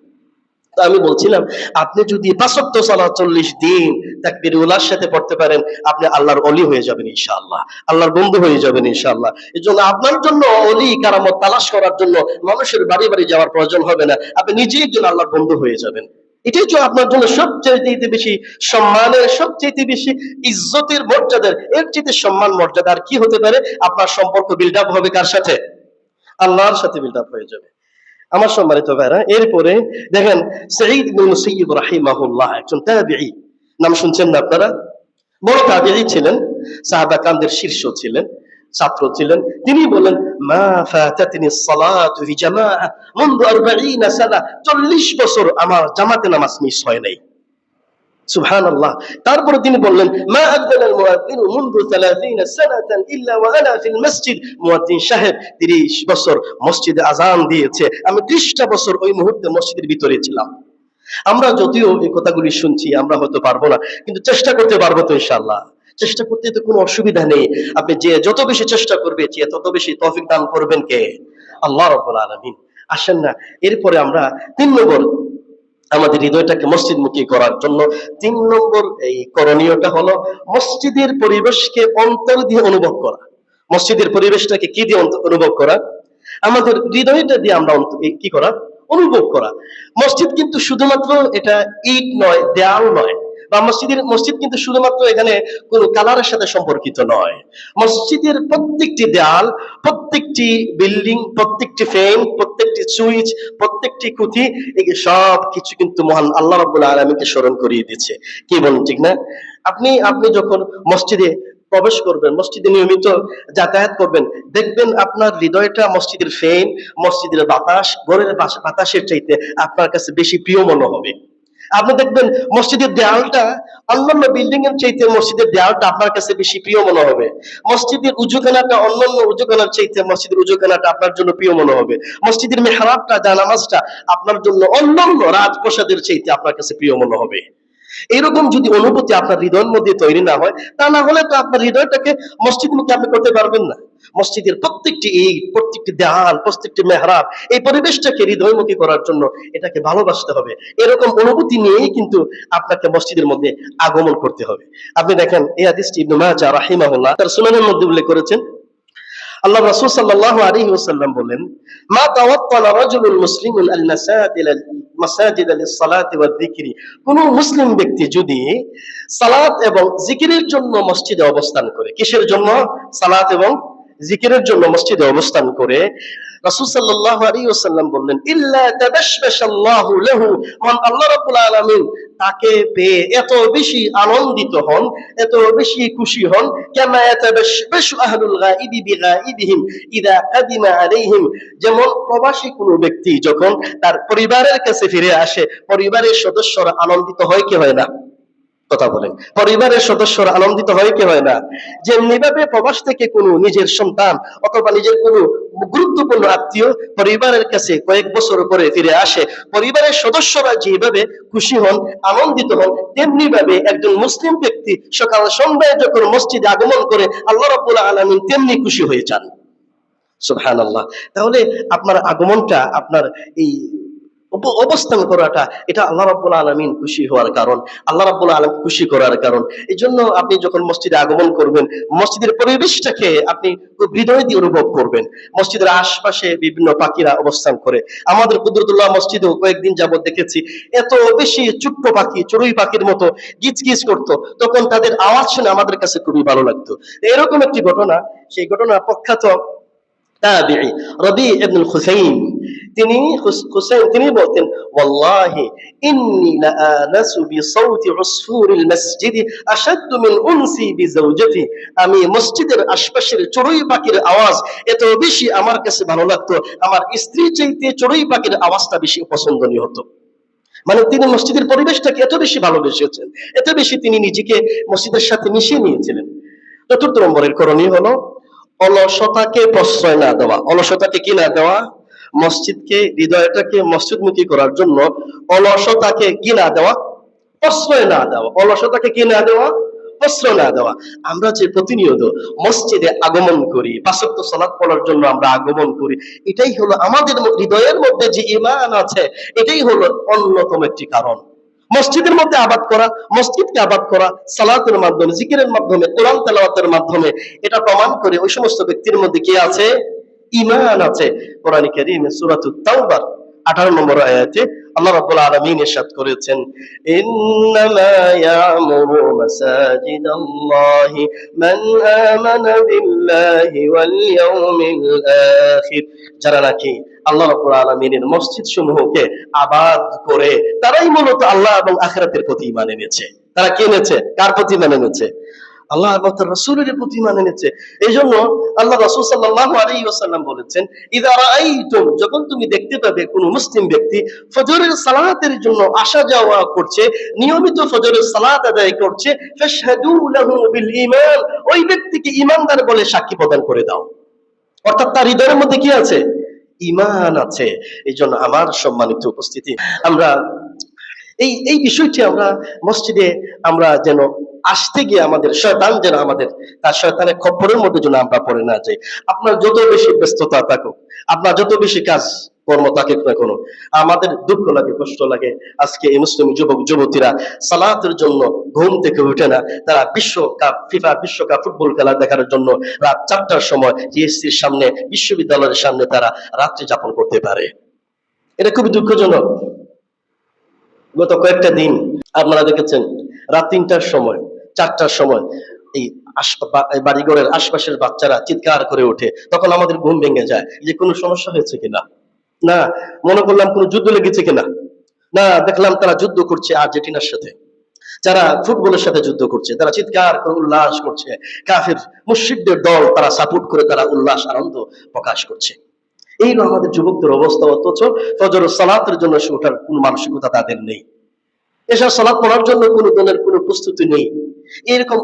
তো আমি বলছিলাম, আপনি যদি ৫ ওয়াক্ত সালাত ৪০ দিন তাকবীর উলার সাথে পড়তে পারেন, আপনি আল্লাহর অলি হয়ে যাবেন ইনশাআল্লাহ, আল্লাহর বন্ধু হয়ে যাবেন ইনশাআল্লাহ। এই জন্য আপনার জন্য অলি কারামত তালাশ করার জন্য মানুষের বাড়ি বাড়ি যাওয়ার প্রয়োজন হবে না, আপনি নিজেই একজন আল্লাহর বন্ধু হয়ে যাবেন। এটাই তো আপনার জন্য সবচেয়ে বেশি সম্মানের, সবচেয়ে বেশি ইজ্জতের, মর্যাদার, এর চেয়ে সম্মান মর্যাদা আর কি হতে পারে? আপনার সম্পর্ক বিল্ড আপ হবে কার সাথে? আল্লাহর সাথে বিল্ড আপ হয়ে যাবে। আমার সম্মানিত ভাইরা, এরপরে দেখেন সাঈদ ইবনে মুসাইয়্যিব রাহিমাহুল্লাহ একজন তাবিঈ, নাম শুনছেন না আপনারা? বড় তাবিঈ ছিলেন, সাহাবা কামদের শীর্ষ ছিলেন, ছাত্র ছিলেন। তিনি বলেন, মা ফাতাতনি সালাতু ফি জামাআ মুনযু 40 সানা, 40 বছর আমার জামাতে নামাজ মিস হয় নাই। সুবহানাল্লাহ। তারপরে তিনি বললেন, মা আযানাল মুয়াজ্জিনু মুনযু 30 সানাতান ইল্লা ওয়া আনা ফিল মসজিদ, মুয়াজ্জিন সাহেব 30 বছর মসজিদে আযান দিয়েছে, আমি 30টা বছর ওই মুহূর্তে মসজিদের ভিতরে ছিলাম। আমরা যদিও এই কথাগুলি শুনছি, আমরা হয়তো পারবো না, কিন্তু চেষ্টা করতে পারবো তো ইনশাআল্লাহ। চেষ্টা করতে তো কোনো অসুবিধা নেই। আপনি যে যত বেশি চেষ্টা করবে, যে তত বেশি তৌফিক দান করবেন কে? আল্লাহ রাব্বুল আলামিন। আসেন না, এরপরে আমরা ৩ নম্বর আমাদের হৃদয়টাকে মসজিদমুখী করার জন্য ৩ নম্বর এই করণীয়টা হলো মসজিদের পরিবেশকে অন্তর দিয়ে অনুভব করা। মসজিদের পরিবেশটাকে কি দিয়ে অনুভব করা? আমাদের হৃদয়টা দিয়ে আমরা কি করা? অনুভব করা। মসজিদ কিন্তু শুধুমাত্র এটা ইট নয়, দেয়াল নয়, বা মসজিদ কিন্তু শুধুমাত্র এখানে কোন কালারের সাথে সম্পর্কিত নয়। মসজিদের প্রত্যেকটি দেয়াল, প্রত্যেকটি বিল্ডিং, প্রত্যেকটি ফ্রেম, প্রত্যেকটি সুইচ, প্রত্যেকটি খুঁটি, এই সব কিছু কিন্তু মহান আল্লাহ রাব্বুল আলামিনকে স্মরণ করিয়ে দিচ্ছে। কি বলেন, ঠিক না? আপনি যখন মসজিদে প্রবেশ করবেন, মসজিদে নিয়মিত যাতায়াত করবেন, দেখবেন আপনার হৃদয়টা মসজিদের ফ্যান, মসজিদের বাতাস, ঘরের বাতাসের চাইতে আপনার কাছে বেশি প্রিয় মনে হবে। আপনি দেখবেন মসজিদের দেয়ালটা অন্যান্য বিল্ডিং এর চাইতে মসজিদের দেয়ালটা আপনার কাছে বেশি প্রিয় মনে হবে। মসজিদের উজুখানাটা অন্যান্য উজুখানার চাইতে মসজিদের উজুখানাটা আপনার জন্য প্রিয় মনে হবে। মসজিদের মেহরাবটা, জানামাজটা আপনার জন্য অন্যান্য রাজপ্রাসাদের চাইতে আপনার কাছে প্রিয় মনে হবে। এরকম যদি অনুভূতি আপনার হৃদয়ের মধ্যে তৈরি না হয়, তা না হলে তো আপনার হৃদয়টাকে মসজিদমুখী আপনি করতে পারবেন না। মসজিদের প্রত্যেকটি ইট, প্রত্যেকটি দেয়াল, প্রত্যেকটি মেহরাব, এই পরিবেশটাকে হৃদয়মুখী করার জন্য এটাকে ভালোবাসতে হবে। এরকম অনুভূতি নিয়েই কিন্তু আপনাকে মসজিদের মধ্যে আগমন করতে হবে। আপনি দেখেন এই হাদিসটি ইবনে মাজাহ রাহিমাহুল্লাহ তার সুনানের মধ্যে উল্লেখ করেছেন। আল্লাহ রাসূল সাল্লাল্লাহু আলাইহি ওয়াসাল্লাম বলেন, মা তাওয়াত্তালা রাজুলুল মুসলিমুন আল মাসাজিদ লিস-সালাতি ওয়ায-যিকরি, কোন মুসলিম ব্যক্তি যদি সালাত এবং জিকিরের জন্য মসজিদে অবস্থান করে, কিসের জন্য? সালাত এবং জিকিরের জন্য মসজিদে অবস্থান করে, রাসূল সাল্লাল্লাহু আলাইহি ওয়াসাল্লাম বললেন, ইল্লা তাবাশশাল্লাহু লাহু, আল্লাহ রাব্বুল আলামিন তাকে পেয়ে এত বেশি আনন্দিত হন, এত বেশি খুশি হন, কামা ইয়াতাবাশশাশু আহলুল গায়বি বিগায়বিহিম ইযা কাদিমা আলাইহিম, যেমন প্রবাসী কোনো ব্যক্তি যখন তার পরিবারের কাছে ফিরে আসে, পরিবারের সদস্যরা আনন্দিত হয় কি হয় না? কথা বলেন, পরিবারের সদস্যরা আনন্দিত হয় কি হয় না? যেমনি ভাবে প্রবাস থেকে কোনো নিজের সন্তান অথবা নিজের কোনো গুরুত্বপূর্ণ আত্মীয় পরিবারের কাছে কয়েক বছর পরে ফিরে আসে, পরিবারের সদস্যরা যেভাবে খুশি হন, আনন্দিত হন, তেমনি ভাবে একজন মুসলিম ব্যক্তি সকাল সন্ধ্যায় যখন মসজিদে আগমন করে, আল্লাহ রাব্বুল আলামিন তেমনি খুশি হয়ে যান। সুবহানাল্লাহ। তাহলে আপনার আগমনটা, আপনার এই অবস্থান করাটা, এটা আল্লাহ রাব্বুল আলামিন খুশি হওয়ার কারণ, আল্লাহ রাব্বুল আলামিন খুশি করার কারণ। এই জন্য আপনি যখন মসজিদে আগমন করবেন, মসজিদের পরিবেশটাকে আপনি খুব হৃদয় দিয়ে অনুভব করবেন। মসজিদের আশপাশে বিভিন্ন পাখিরা অবস্থান করে। আমাদের কুদরতুল্লাহ মসজিদেও কয়েকদিন যাবত দেখেছি এত বেশি ছোট্ট পাখি, চড়ুই পাখির মতো গিজগিজ করতো, তখন তাদের আওয়াজ শুনে আমাদের কাছে খুবই ভালো লাগতো। এরকম একটি ঘটনা, সেই ঘটনা প্রখ্যাত তাবিঈ রবি ইবনুল খুসাইম, তিনি বলতেন, ওয়াল্লাহি ইন্নী লাআনাসু বিসাউতি উসফুরিল মসজিদি আশাদ্দু মিন উনসি বিজাওজাতি। আমি মসজিদের আশপাশের চড়ুই পাখির আওয়াজ এত বেশি আমার কাছে ভালো লাগতো, আমার স্ত্রী চাইতে চড়ুই পাখির আওয়াজটা বেশি পছন্দনীয় হতো। মানে তিনি মসজিদের পরিবেশটাকে এত বেশি ভালোবেসেছেন, এত বেশি তিনি নিজেকে মসজিদের সাথে মিশিয়ে নিয়েছিলেন। চতুর্থ নম্বরের করণীয় হলো অলসতাকে প্রশ্রয় না দেওয়া। অলসতাকে কি না দেওয়া? মসজিদকে, হৃদয়টাকে মসজিদমুখী করার জন্য অলসতাকে কি না দেওয়া? প্রশ্রয় না দেওয়া। অলসতাকে কি না দেওয়া? প্রশ্রয় না দেওয়া। আমরা যে প্রতিনিয়ত মসজিদে আগমন করি, পাঁচ ওয়াক্ত সালাত পড়ার জন্য আমরা আগমন করি, এটাই হলো আমাদের হৃদয়ের মধ্যে যে ঈমান আছে, এটাই হলো অন্যতম একটি কারণ। মসজিদের মধ্যে আবাদ করা, মসজিদকে আবাদ করা সালাতের মাধ্যমে, জিকিরের মাধ্যমে, কোরআন তেলাওয়াতের মাধ্যমে, এটা প্রমাণ করে ওই সমস্ত ব্যক্তির মধ্যে কি আছে? ঈমান আছে। কোরআন কারীমে সূরাতুত তাওবার 18 নম্বর আয়াতে আল্লাহ রাব্বুল আলামিন ইরশাদ করেছেন, ইন্নামা ইয়ামুরু মাসাজিদাল্লাহি মান আমানা বিল্লাহি ওয়াল ইয়াউমিল আখির। যারা নাকি আল্লাহ রাব্বুল আলামিনের মসজিদ সমূহকে আবাদ করে, তারাই মূলত আল্লাহ এবং আখিরাতের প্রতি ঈমান এনেছে। তারা কি এনেছে? কার প্রতি ঈমান এনেছে? আল্লাহ এবং তার রাসূলের প্রতি ঈমান এনেছে। এইজন্য আল্লাহ রাসূল সাল্লাল্লাহু আলাইহি ওয়াসাল্লাম বলেছেন, ইযা রাআইতুম, যখন তুমি দেখতে পাবে কোন মুসলিম ব্যক্তি ফজরের সালাতের জন্য আসা যাওয়া করছে, নিয়মিত ফজরের সালাত আদায় করছে, ফাশহাদু লাহু বিল ঈমান, ওই ব্যক্তিকে ঈমানদার বলে সাক্ষী প্রদান করে দাও। অর্থাৎ তার হৃদয়ের মধ্যে কি আছে? ঈমান আছে। এইজন্য আমার সম্মানিত উপস্থিতি, আমরা এই বিষয়টি আমরা মসজিদে আমরা যেন আসতে গিয়ে আমাদের শয়তান যেন আমাদের তার শয়তানের খপ্পরের মধ্যে যেন আমরা পড়ে না যাই। আপনার যত বেশি ব্যস্ততা থাকুক, আপনার যত বেশি কাজ কর্ম থাকুক না কোনো, আমাদের দুঃখ লাগে, কষ্ট লাগে। আজকে এই মুসলিম যুবক যুবতীরা সালাতের জন্য ঘুম থেকে উঠে না, তারা বিশ্বকাপ, ফিফা বিশ্বকাপ ফুটবল খেলা দেখার জন্য রাত 4টার সময় টিএসসির সামনে, বিশ্ববিদ্যালয়ের সামনে তারা রাত্রি যাপন করতে পারে। এটা খুবই দুঃখজনক। গত কয়েকটা দিন আপনারা দেখেছেন রাত 3টার সময়, 4টার সময় এই বাড়িঘরের আশপাশের বাচ্চারা চিৎকার করে ওঠে, তখন আমাদের ঘুম ভেঙে যায় যে কোনো সমস্যা হয়েছে কিনা, না মনে করলাম কোনো যুদ্ধ লেগেছে কিনা, না দেখলাম তারা যুদ্ধ করছে আর্জেন্টিনার সাথে, যারা ফুটবলের সাথে যুদ্ধ করছে, তারা চিৎকার করে উল্লাস করছে, কাফের মুশরিকদের দল তারা সাপোর্ট করে, তারা উল্লাস আনন্দ প্রকাশ করছে। এই আমাদের যুবকদের অবস্থা। অথচ ফজর সালাতের জন্য ওঠার কোন মানসিকতা তাদের নেই, এসব সালাত পড়ার জন্য কোন দলের কোন প্রস্তুতি নেই। এরকম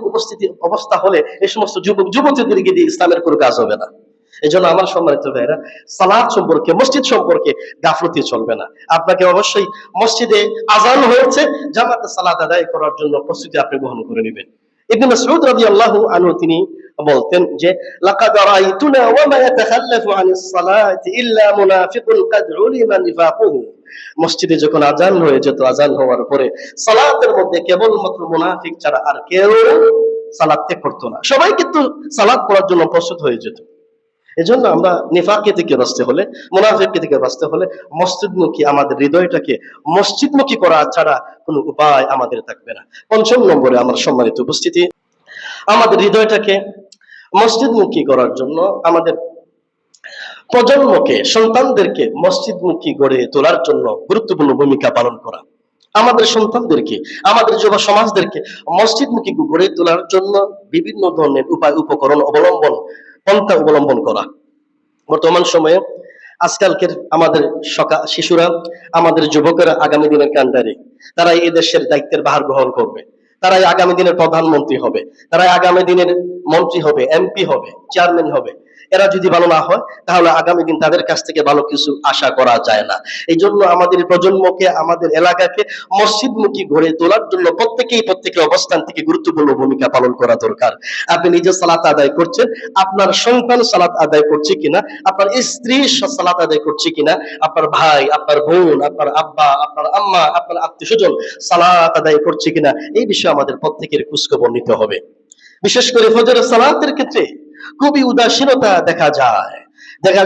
অবস্থা হলে এই সমস্ত যুবক যুবতীদেরকে দিয়ে ইসলামের কোনো কাজ হবে না। এই জন্য আমার সম্মানিত ভাইরা, সালাত সম্পর্কে, মসজিদ সম্পর্কে গাফলতি চলবে না। আপনাকে অবশ্যই মসজিদে আজান হয়েছে, জামাতে সালাত আদায় করার জন্য প্রস্তুতি আপনি গ্রহণ করে নেবেন। ইবনে মাসউদ রাদিয়াল্লাহু আনহু তিনি বলতেন যে, লাকাদ রাআইতুনা ওয়া মা ইয়াতাখাল্লাফু আনিস সালাতি ইল্লা মুনাফিকুন কাদ উলিমা নিফাকুহু। মসজিদে যখন আজান হয়ে যেত, আজান হওয়ার পরে সালাতের মধ্যে কেবলমাত্র মুনাফিক ছাড়া আর কেউ সালাত ত্যাগ করতো না। সবাই কিন্তু সালাত পড়ার জন্য প্রস্তুত হয়ে যেত। এজন্য আমরা নিফাকে থেকে বাঁচতে হলে, মুনাফিককে থেকে বাঁচতে হলে মসজিদমুখী, আমাদের হৃদয়টাকে মসজিদমুখী করা ছাড়া কোনো উপায় আমাদের থাকবে না। পঞ্চম নম্বরে আমার সম্মানিত উপস্থিতি, আমাদের হৃদয়টাকে মসজিদমুখী করার জন্য আমাদের প্রজন্মকে, সন্তানদেরকে মসজিদমুখী গড়ে তোলার জন্য গুরুত্বপূর্ণ ভূমিকা পালন করা। আমাদের সন্তানদেরকে, আমাদের যুব সমাজদেরকে মসজিদমুখী গড়ে তোলার জন্য বিভিন্ন ধরনের উপায়, উপকরণ পন্থা অবলম্বন করা। বর্তমান সময়ে আজকালকের আমাদের শিশুরা, আমাদের যুবকেরা আগামী দিনের কান্ডারি, তারা এই দেশের দায়িত্বের ভার গ্রহণ করবে, তারাই আগামী দিনের প্রধানমন্ত্রী হবে, তারাই আগামী দিনের মন্ত্রী হবে, এমপি হবে, চেয়ারম্যান হবে। এরা যদি ভালো না হয় তাহলে আগামী দিন তাদের কাছ থেকে ভালো কিছু আশা করা যায় না। এই জন্য আমাদের প্রজন্মকে, আমাদের এলাকাকে মসজিদমুখী গড়ে তোলার জন্য প্রত্যেকের অবস্থান থেকে গুরুত্বপূর্ণ ভূমিকা পালন করা দরকার। আপনি নিজে সালাত আদায় করছেন, আপনার সন্তান সালাত আদায় করছে কিনা, আপনার স্ত্রী সালাত আদায় করছে কিনা, আপনার ভাই, আপনার বোন, আপনার আব্বা, আপনার আম্মা, আপনার আত্মীয় স্বজন সালাত আদায় করছে কিনা, এই বিষয়ে আমাদের প্রত্যেকের খোঁজখবর নিতে হবে। বিশেষ করে ফজরের সালাতের ক্ষেত্রে খুবই উদাসীনতা দেখা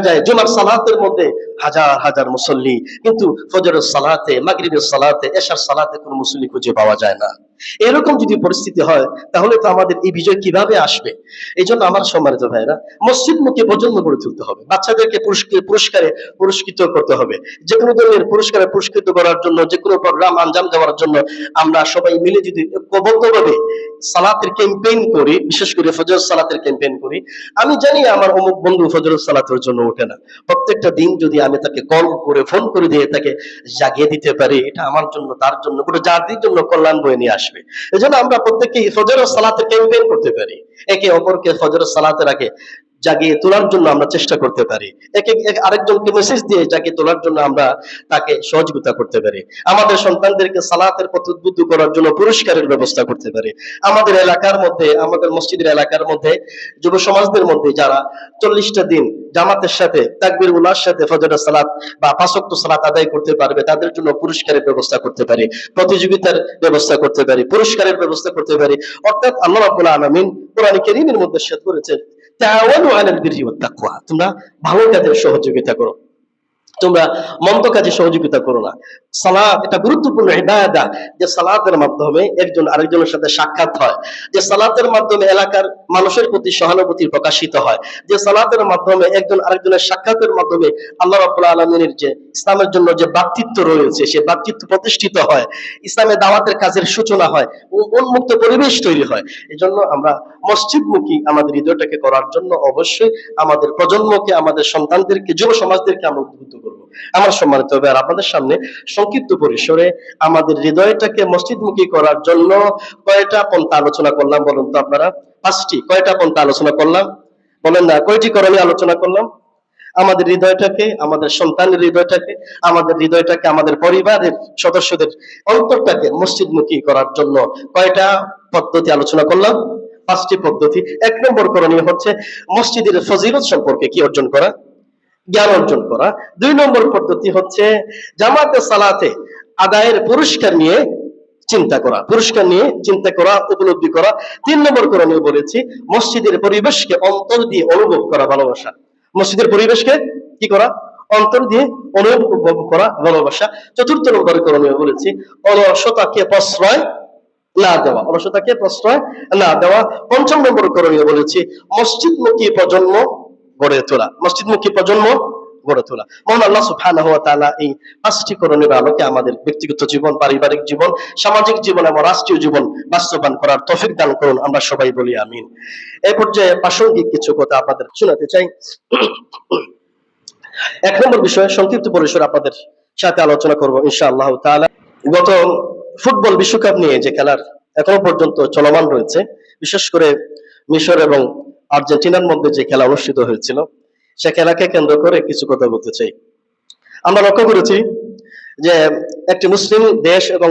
যায় জুমার সালাতের মধ্যে হাজার হাজার মুসল্লি, কিন্তু ফজরের সালাতে, মাগরিবের সালাতে, এশার সালাতে কোনো মুসল্লি খুঁজে পাওয়া যায় না। এরকম যদি পরিস্থিতি হয় তাহলে তো আমাদের এই বিজয় কিভাবে আসবে? এই জন্য আমার সম্মানিত ভাইরা, মসজিদমুখী প্রজন্ম গড়ে তুলতে হবে। বাচ্চাদেরকে পুরস্কারে পুরস্কৃত করতে হবে। যে কোনো ধরনের পুরস্কারে পুরস্কৃত করার জন্য, যে কোনো প্রোগ্রাম আঞ্জাম দেওয়ার জন্য আমরা সবাই মিলে যদি ঐক্যবদ্ধভাবে সালাতের ক্যাম্পেইন করি, বিশেষ করে ফজর সালাতের ক্যাম্পেইন করি। আমি জানি আমার অমুক বন্ধু ফজর সালাতের জন্য ওঠে না, প্রত্যেকটা দিন যদি আমি তাকে কল করে, ফোন করে দিয়ে তাকে জাগিয়ে দিতে পারি, এটা আমার জন্য, তার জন্য, গোটা জাতির জন্য কল্যাণ বয়ে নিয়ে আসবে। এই জন্য আমরা প্রত্যেকেই ফজর সালাতের ক্যাম্পেইন করতে পারি, একে অপরকে ফজর সালাতের আগে জাগিয়ে তোলার জন্য আমরা চেষ্টা করতে পারি, আরেকজনকে মেসেজ দিয়ে জাগিয়ে তোলার জন্য আমরা তাকে সহযোগিতা করতে পারি। আমাদের সন্তানদেরকে সালাতের পথে উদ্বুদ্ধ করার জন্য পুরস্কারের ব্যবস্থা করতে পারি। আমাদের এলাকার মধ্যে, আমাদের মসজিদের এলাকার মধ্যে, যুব সমাজদের মধ্যে যারা 40টা দিন জামাতের সাথে, তাকবীর উলার সাথে ফজরের সালাত বা 5 ওয়াক্ত সালাত আদায় করতে পারবে, তাদের জন্য পুরস্কারের ব্যবস্থা করতে পারি, প্রতিযোগিতার ব্যবস্থা করতে পারি, পুরস্কারের ব্যবস্থা করতে পারি। অর্থাৎ আল্লাহ রাব্বুল আলামিন কোরআন কারীমের মধ্যে ইরশাদ করেছেন, তাআওয়ানু আলাল বিররি ওয়াত তাকওয়া, তোমরা ভালো কাজে সহযোগিতা করো, তোমরা মন্দ কাজে সহযোগিতা করো না। সালাত এটা গুরুত্বপূর্ণ ইবাদত, যে সালাতের মাধ্যমে একজন আরেকজনের সাথে সাক্ষাৎ হয়, যে সালাতের মাধ্যমে এলাকার মানুষের প্রতি সহানুভূতি প্রকাশিত হয়, যে সালাতের মাধ্যমে একজন আরেকজনের সাক্ষাতের মাধ্যমে আল্লাহ রাব্বুল আলামিনের যে ইসলামের জন্য যে ভ্রাতৃত্ব রয়েছে, সে ভ্রাতৃত্ব প্রতিষ্ঠিত হয়, ইসলামের দাওয়াতের কাজের সূচনা হয়, উন্মুক্ত পরিবেশ তৈরি হয়। এজন্য আমরা মসজিদমুখী আমাদের হৃদয়টাকে করার জন্য অবশ্যই আমাদের প্রজন্মকে, আমাদের সন্তানদেরকে, যুব সমাজদেরকে আমরা উদ্বুদ্ধ করব। আমার সম্মানিত ভাই, আপনাদের সামনে সংক্ষিপ্ত পরিসরে আমাদের হৃদয়টাকে মসজিদমুখী করার জন্য কয়টা পন্থা আলোচনা করলাম বলুন তো আপনারা? 5টি। কয়টা পন্থা আলোচনা করলাম বলেন না? কয়টি করণীয় আলোচনা করলাম? আমাদের হৃদয়টাকে, আমাদের সন্তানের হৃদয়টাকে, আমাদের হৃদয়টাকে, আমাদের পরিবারের সদস্যদের অন্তরটাকে মসজিদমুখী করার জন্য কয়টা পদ্ধতি আলোচনা করলাম? 5টি পদ্ধতি। 1 নম্বর করণীয় হচ্ছে মসজিদের ফজিলত সম্পর্কে কি অর্জন করা? জ্ঞান অর্জন করা। 2 নম্বর পদ্ধতি হচ্ছে জামাতে সালাতে আদায়ের পুরস্কার নিয়ে চিন্তা করা, উপলব্ধি করা। 3 নম্বর করণীয় বলেছি মসজিদের পরিবেশকে অন্তর দিয়ে অনুভব করা, ভালোবাসা। মসজিদের পরিবেশকে কি করা? অন্তর দিয়ে অনুভব করা, ভালোবাসা। 4র্থ নম্বর করণীয় বলেছি অলসতাকে প্রশ্রয় না দেওয়া, অলসতাকে প্রশ্রয় না দেওয়া। 5ম নম্বর করণীয় বলেছি মসজিদমুখী প্রজন্ম গড়ে তোলা, মসজিদমুখী প্রজন্ম গড়ে তোলা। মহান আল্লাহ সুবহানাহু ওয়া তাআলা এই 5টি করণীর আলোকে আমাদের ব্যক্তিগত জীবন, পারিবারিক জীবন, সামাজিক জীবন এবং রাষ্ট্রীয় জীবন বাস্তবায়ন করার তৌফিক দান করুন। আমরা সবাই বলি আমিন। এই পর্যায়ে প্রাসঙ্গিক কিছু কথা আপনাদের শোনাতে চাই। 1 নম্বর বিষয়ে সংক্ষিপ্ত পরিসরে আপনাদের সাথে আলোচনা করব ইনশাআল্লাহ তাআলা। গত ফুটবল বিশ্বকাপ নিয়ে যে খেলার এখনো পর্যন্ত চলমান রয়েছে, বিশেষ করে মিশর এবং আর্জেন্টিনার মধ্যে যে খেলা অনুষ্ঠিত হয়েছিল, সে খেলাকে কেন্দ্র করে কিছু কথা বলতে চাই। আমরা লক্ষ্য করেছি যে একটি মুসলিম দেশ এবং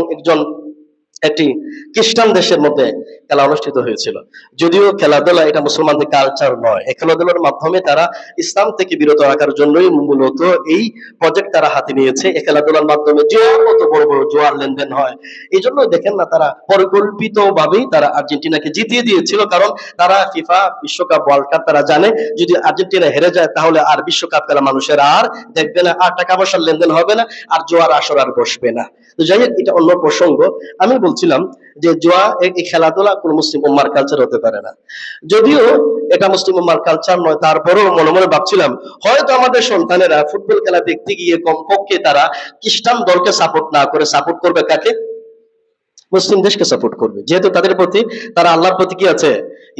একটি খ্রিস্টান দেশের মধ্যে খেলা অনুষ্ঠিত হয়েছিল। যদিও খেলাধুলা এটা মুসলমানদের কালচার নয়, এই খেলাধুলার মাধ্যমে তারা ইসলাম থেকে বিরত রাখার জন্যই মূলত এই প্রজেক্ট তারা হাতে নিয়েছে। এই খেলাধুলার মাধ্যমে জোয়ার মতো বড় বড় জোয়ার লেনদেন হয়। এই জন্য দেখেন না, তারা পরিকল্পিত ভাবেই তারা আর্জেন্টিনাকে জিতিয়ে দিয়েছিল, কারণ তারা ফিফা বিশ্বকাপ, ওয়ার্ল্ড কাপ তারা জানে যদি আর্জেন্টিনা হেরে যায় তাহলে আর বিশ্বকাপ খেলা মানুষের আর দেখবে না, আর টাকা পয়সার লেনদেন হবে না, আর জোয়ার আসর আর বসবে না। তো যাই হোক, এটা অন্য প্রসঙ্গ। আমি বলছিলাম যে জুয়া, এই খেলাধুলা কোন মুসলিম উম্মার কালচার হতে পারে না। যদিও এটা মুসলিম উম্মার কালচার নয়, তারপরেও মনে মনে ভাবছিলাম হয়তো আমাদের সন্তানেরা ফুটবল খেলা দেখতে গিয়ে কমপক্ষে তারা খ্রিস্টান দলকে সাপোর্ট না করে সাপোর্ট করবে কাকে? মুসলিম দেশকে সাপোর্ট করবে, যেহেতু তাদের প্রতি, তারা আল্লাহর প্রতি কি আছে?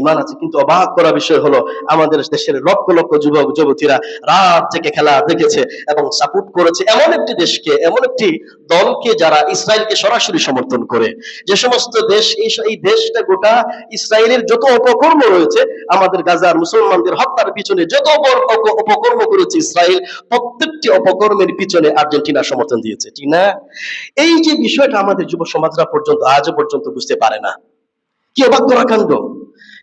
ইমান আছে। কিন্তু অবাক করা বিষয় হলো আমাদের দেশের লক্ষ লক্ষ যুবক যুবতীরা রাত জেগে খেলা দেখেছে এবং সাপোর্ট করেছে এমন একটি দেশকে, এমন একটি দলকে যারা ইসরায়েলকে সরাসরি সমর্থন করে। যে সমস্ত দেশ এই দেশটা গোটা ইসরায়েলের যত অপকর্ম রয়েছে, আমাদের গাজার মুসলমানদের হত্যার পিছনে যত অপকর্ম করেছে ইসরায়েল, প্রত্যেকটি অপকর্মের পিছনে আর্জেন্টিনা সমর্থন দিয়েছে, ঠিক না? এই যে বিষয়টা আমাদের যুব সমাজরা পর্যন্ত আজও পর্যন্ত বুঝতে পারে না। কি অবাক করা কাণ্ড!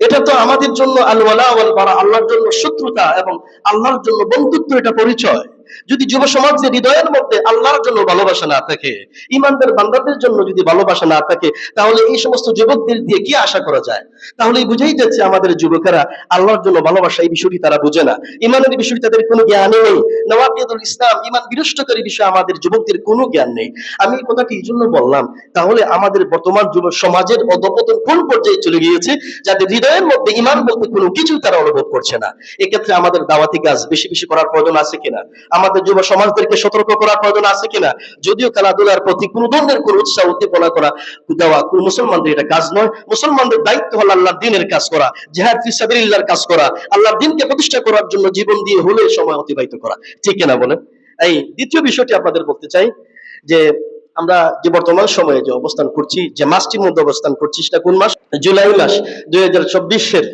এটা তো আমাদের জন্য আল ওয়ালা ওয়াল বারা, আল্লাহর জন্য শত্রুতা এবং আল্লাহর জন্য বন্ধুত্ব, এটা পরিচয়। যদি যুব সমাজের হৃদয়ের মধ্যে আল্লাহর জন্য ভালোবাসা না থাকে, ইমানদার বান্দাদের জন্য যদি ভালোবাসা না থাকে, তাহলে এই সমস্ত যুবকদের দিয়ে কি আশা করা যায়? তাহলে বুঝেই যাচ্ছে আমাদের যুবকেরা আল্লাহর জন্য ভালোবাসা এই বিষয়টি তারা বুঝে না, ইমানের বিষয়টি তাদের কোনো জ্ঞানই নেই। নওয়াকিদুল ইসলাম, ইমান বিনষ্টকারী বিষয়ে আমাদের যুবকদের কোনো জ্ঞান নেই। আমি এই কথাটি এই জন্য বললাম, তাহলে আমাদের বর্তমান যুব সমাজের অধঃপতন কোন পর্যায়ে চলে গিয়েছে, যাদের হৃদয়ের মধ্যে ইমান বলতে কোনো কিছু তারা অনুভব করছে না। এক্ষেত্রে আমাদের দাওয়াতি কাজ বেশি বেশি করার প্রয়োজন আছে কিনা? আমাদের যুব সমাজদেরকে সতর্ক করার প্রয়োজন আছে কিনা? যদিও খেলাধুলার প্রতি কোনো ধরনের কোনো উৎসাহ উদ্দীপনা করা দেওয়া কোন মুসলমানদের এটা কাজ নয়। মুসলমানদের দায়িত্ব হলো আল্লাহর দ্বীনের কাজ করা, জিহাদ ফি সাবিলিল্লাহর কাজ করা, আল্লাহর দ্বীনকে প্রতিষ্ঠা করার জন্য জীবন দিয়ে হলে সময় অতিবাহিত করা, ঠিক কিনা বলেন? এই দ্বিতীয় বিষয়টি আপনাদের বলতে চাই যে আমরা যে বর্তমান সময়ে যে অবস্থান করছি, যে মাসটির মধ্যে অবস্থান করছি, সেটা কোন মাস? জুলাই মাস। 2024-এর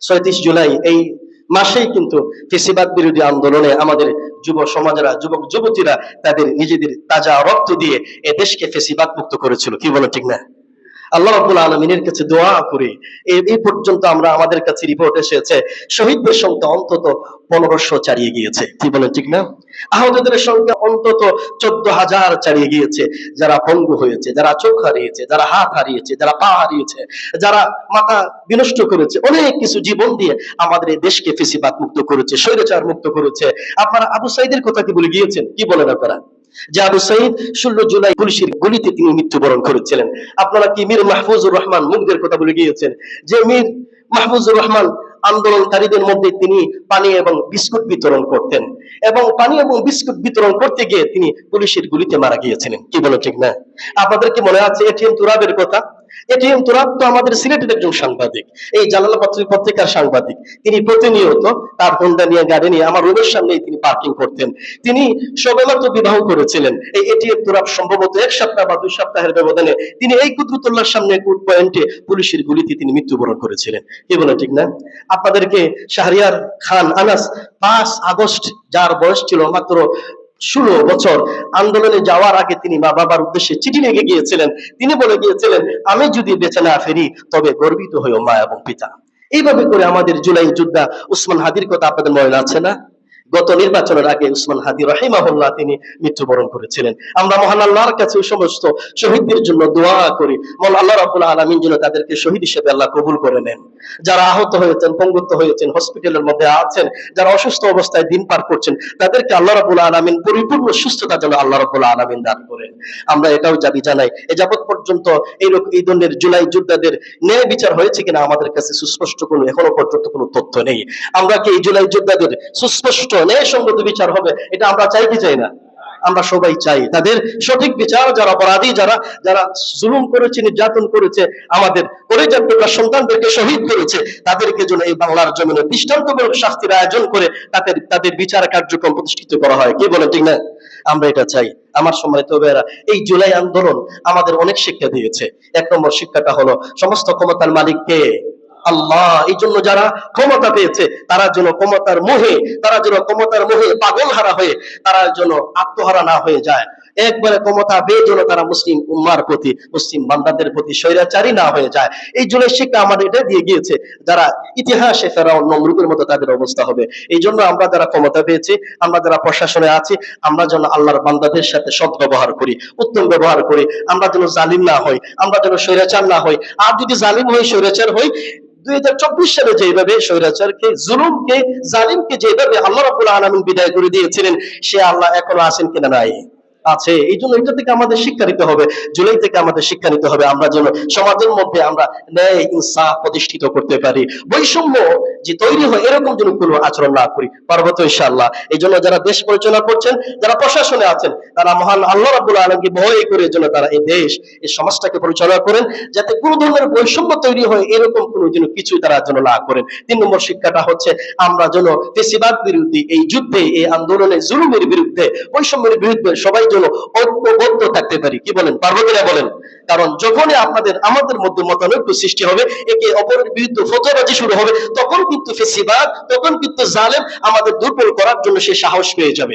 36 জুলাই এই মাসেই কিন্তু ফেসিবাদ বিরোধী আন্দোলনে আমাদের যুব সমাজেরা, যুবক যুবতীরা তাদের নিজেদের তাজা রক্ত দিয়ে এ দেশকে ফেসিবাদ মুক্ত করেছিল, কি বলেন, ঠিক না? আল্লাহ রাব্বুল আলামিনের কাছে দোয়া করি, এই পর্যন্ত আমরা আমাদের কাছে রিপোর্ট এসেছে শহীদদের সংখ্যা অন্তত 1500 ছাড়িয়ে গিয়েছে, কি বলেন, ঠিক না? আহতদের সংখ্যা অন্তত 14,000 ছাড়িয়ে গিয়েছে। যারা পঙ্গু হয়েছে, যারা চোখ হারিয়েছে, যারা হাত হারিয়েছে, যারা পা হারিয়েছে, যারা মাথা বিনষ্ট করেছে, অনেক কিছু জীবন দিয়ে আমাদের এই দেশকে ফেসিবাদ মুক্ত করেছে, স্বৈরাচার মুক্ত করেছে। আপনারা আবু সাইদের কথা কি ভুলে গিয়েছেন? কি বলেন আপনারা যে আবু সাইদ 16 জুলাই পুলিশের গুলিতে তিনি মৃত্যুবরণ করেছিলেন? আপনারা কি মীর মাহফুজুর রহমান মুগ্ধের কথা ভুলে গিয়েছেন যে মীর মাহফুজুর রহমান আন্দোলনকারীদের মধ্যে তিনি পানি এবং বিস্কুট বিতরণ করতেন, এবং পানি এবং বিস্কুট বিতরণ করতে গিয়ে তিনি পুলিশের গুলিতে মারা গিয়েছিলেন, কি বলো, ঠিক না? আপনাদের কি মনে আছে এটিএম তুরাবের কথা? এটিএম তুরাব তো আমাদের সিলেটের একজন সাংবাদিক, এই জালালাপত্রী পত্রিকার সাংবাদিক। তিনি প্রতিনিয়ত তার হোন্ডা নিয়ে, গাড়ি নিয়ে আমার রুমের সামনেই তিনি পার্কিং করতেন। তিনি সবেমাত্র বিবাহ করেছিলেন। এই এটিএম তুরাব সম্ভবত 1 সপ্তাহ বা 2 সপ্তাহের ব্যবধানে তিনি এই কুদরতুল্লাহর সামনে কোর্ট পয়েন্টে পুলিশের গুলিতে তিনি মৃত্যুবরণ করেছিলেন, কি বলে, ঠিক না? আপনাদেরকে শাহরিয়ার খান আনাস 5 আগস্ট, যার বয়স ছিল মাত্র 16 বছর, আন্দোলনে যাওয়ার আগে তিনি মা বাবার উদ্দেশ্যে চিঠি লিখে গিয়েছিলেন। তিনি বলে গিয়েছিলেন, আমি যদি বেঁচে না ফেরি তবে গর্বিত হইও মা এবং পিতা। এইভাবে করে আমাদের জুলাই যোদ্ধা উসমান হাদির কথা আপনাদের মনে আছে না? গত নির্বাচনের আগে উসমান হাদি রাহিমাহুল্লাহ তিনি মৃত্যুবরণ করেছিলেন। আমরা মহান আল্লাহর কাছে ওই সমস্ত শহীদদের জন্য দোয়া করি, মহান আল্লাহ রাব্বুল আলামিন যেন তাদেরকে শহীদ হিসেবে আল্লাহ কবুল করে নেন। যারা আহত হয়েছেন, পঙ্গুত্ব হয়েছেন, হসপিটালের মধ্যে আছেন, যারা অসুস্থ অবস্থায় দিন পার করছেন, তাদেরকে আল্লাহ রাব্বুল আলামিন পরিপূর্ণ সুস্থতা যেন আল্লাহ রাব্বুল আলামিন দান করেন। আমরা এটাও দাবি জানাই, এ যাবৎ পর্যন্ত এই ধরনের জুলাই যোদ্ধাদের ন্যায় বিচার হয়েছে কিনা আমাদের কাছে সুস্পষ্ট কোনো এখনো পর্যন্ত কোনো তথ্য নেই। আমরা কি এই জুলাই যোদ্ধাদের সুস্পষ্ট ন্যায়সঙ্গত বিচার হবে, এটা আমরা চাই কি চাই না? আমরা সবাই চাই তাদের সঠিক বিচার। যারা অপরাধী, যারা জুলুম করেছে, নির্যাতন করেছে, আমাদের কলেজার টুকরা সন্তানদেরকে শহীদ করেছে, তাদেরকে যেন এই বাংলার জমিনে দৃষ্টান্তমূলক শাস্তির আয়োজন করে তাদের বিচার কার্যক্রম প্রতিষ্ঠিত করা হয়, কি বলে, ঠিক না? আমরা এটা চাই। আমার সম্মানিত ভাইয়েরা, এই জুলাই আন্দোলন আমাদের অনেক শিক্ষা দিয়েছে। 1 নম্বর শিক্ষাটা হলো সমস্ত ক্ষমতার মালিক কে? আল্লাহ। এই জন্য যারা ক্ষমতা পেয়েছে তারা যেন ক্ষমতার মোহে পাগল হারা হয়ে তারা যেন আত্মহারা না হয়ে যায়। একবারে ক্ষমতা পেয়ে যেন তারা মুসলিম উম্মার প্রতি, মুসলিম বান্দাদের প্রতি স্বৈরাচারী না হয়ে যায়। এই জুলাই শিক্ষা আমাদের এটা দিয়ে গিয়েছে, যারা ইতিহাসে ফেরাউন নমরুদের মতো তাদের অবস্থা হবে। এই জন্য আমরা যারা ক্ষমতা পেয়েছি, আমরা যারা প্রশাসনে আছি, আমরা যেন আল্লাহর বান্দাদের সাথে সৎ ব্যবহার করি, উত্তম ব্যবহার করি। আমরা যেন জালিম না হই, আমরা যেন স্বৈরাচার না হই। আর যদি জালিম হই, স্বৈরাচার হই, 2024 সালে যেভাবে স্বৈরাচারকে, জুলুমকে, জালিমকে যেভাবে আল্লাহ রাব্বুল আলামিন বিদায় করে দিয়েছিলেন, সে আল্লাহ এখনো আছেন কিনা? নাই, আছে। এই জন্য এটা থেকে আমাদের শিক্ষা নিতে হবে, জুলাই থেকে আমাদের শিক্ষা নিতে হবে। আমরা যেন সমাজের মধ্যে আমরা ন্যায় ইনসাফ প্রতিষ্ঠিত করতে পারি। বৈষম্য যে তৈরি হয় এরকম যেন কোনো আচরণ না করি। পারবো তো ইনশাআল্লাহ? এই জন্য যারা দেশ পরিচালনা করছেন, যারা প্রশাসনে আছেন, তারা মহান আল্লাহ রাব্বুল আলামিনকে ভয় করে যেন তারা এই দেশ, এই সমাজটাকে পরিচালনা করেন, যাতে কোনো ধরনের বৈষম্য তৈরি হয় এরকম কোনো যেন কিছু তারা যেন না করেন। 3 নম্বর শিক্ষাটা হচ্ছে আমরা যেন ফেসিবাদ বিরোধী এই যুদ্ধে, এই আন্দোলনে, জুলুমের বিরুদ্ধে, বৈষম্যের বিরুদ্ধে সবাই যেন ঐক্যবদ্ধ থাকতে পারি। কি বলেন, পারবো কিনা বলেন? কারণ যখনই আমাদের মধ্যে মতানৈক্য সৃষ্টি হবে, একে অপরের বিরুদ্ধে ফতোয়াবাজি শুরু হবে, তখন কিন্তু ফেসিবাদ, তখন কিন্তু জালেম আমাদের দুর্বল করার জন্য সে সাহস পেয়ে যাবে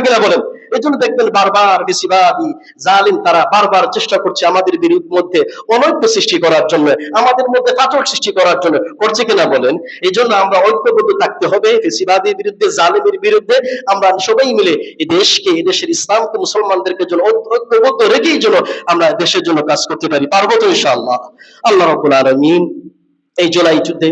কিনা বলেন? এই জন্য দেখবেন বারবার ফেসিবাদী জালিম তারা বারবার চেষ্টা করছে আমাদের মধ্যে অনৈক্য সৃষ্টি করার জন্য, আমাদের মধ্যে ফাটল সৃষ্টি করার জন্য। করছে কিনা বলেন? এই জন্য আমরা ঐক্যবদ্ধ থাকতে হবে ফেসিবাদের বিরুদ্ধে, জালিমের বিরুদ্ধে। আমরা সবাই মিলে এই দেশকে, এই দেশের ইসলামকে, মুসলমানদেরকে জন্য ঐক্যবদ্ধ রেখেই যেন আমরা দেশের জন্য কাজ করতে পারি। পারবো তো ইনশাআল্লাহ? আল্লাহ রাব্বুল আলামিন এই জুলাই যুদ্ধে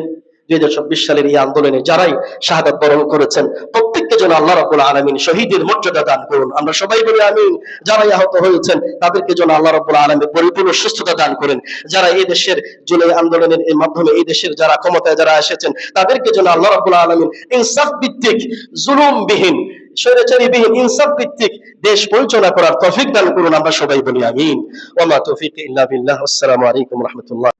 2024 সালের এই আন্দোলনে যারাই শাহাদাত বরণ করেছেন, প্রত্যেককে যেন আল্লাহ রাব্বুল আলামিন শহীদের মর্যাদা দান করুন। আমরা সবাই বলি আমিন। যারাই আহত হয়েছেন তাদেরকে যেন আল্লাহ রাব্বুল আলামিন পরিপূর্ণ সুস্থতা দান করেন। যারা এই দেশের জুলাই আন্দোলনের এই মাধ্যমে এই দেশের যারা ক্ষমতায় যারা এসেছেন, তাদেরকে যেন আল্লাহ রাব্বুল আলামিন ইনসাফ ভিত্তিক, জুলুমবিহীন, স্বৈরাচারীবিহীন, ইনসাফ ভিত্তিক দেশ পরিচালনা করার তৌফিক দান করুন। আমরা সবাই বলি আমিন। ওয়া মা তৌফিক ইল্লা বিল্লাহ। আসসালামু আলাইকুম ওয়া রাহমাতুল্লাহ।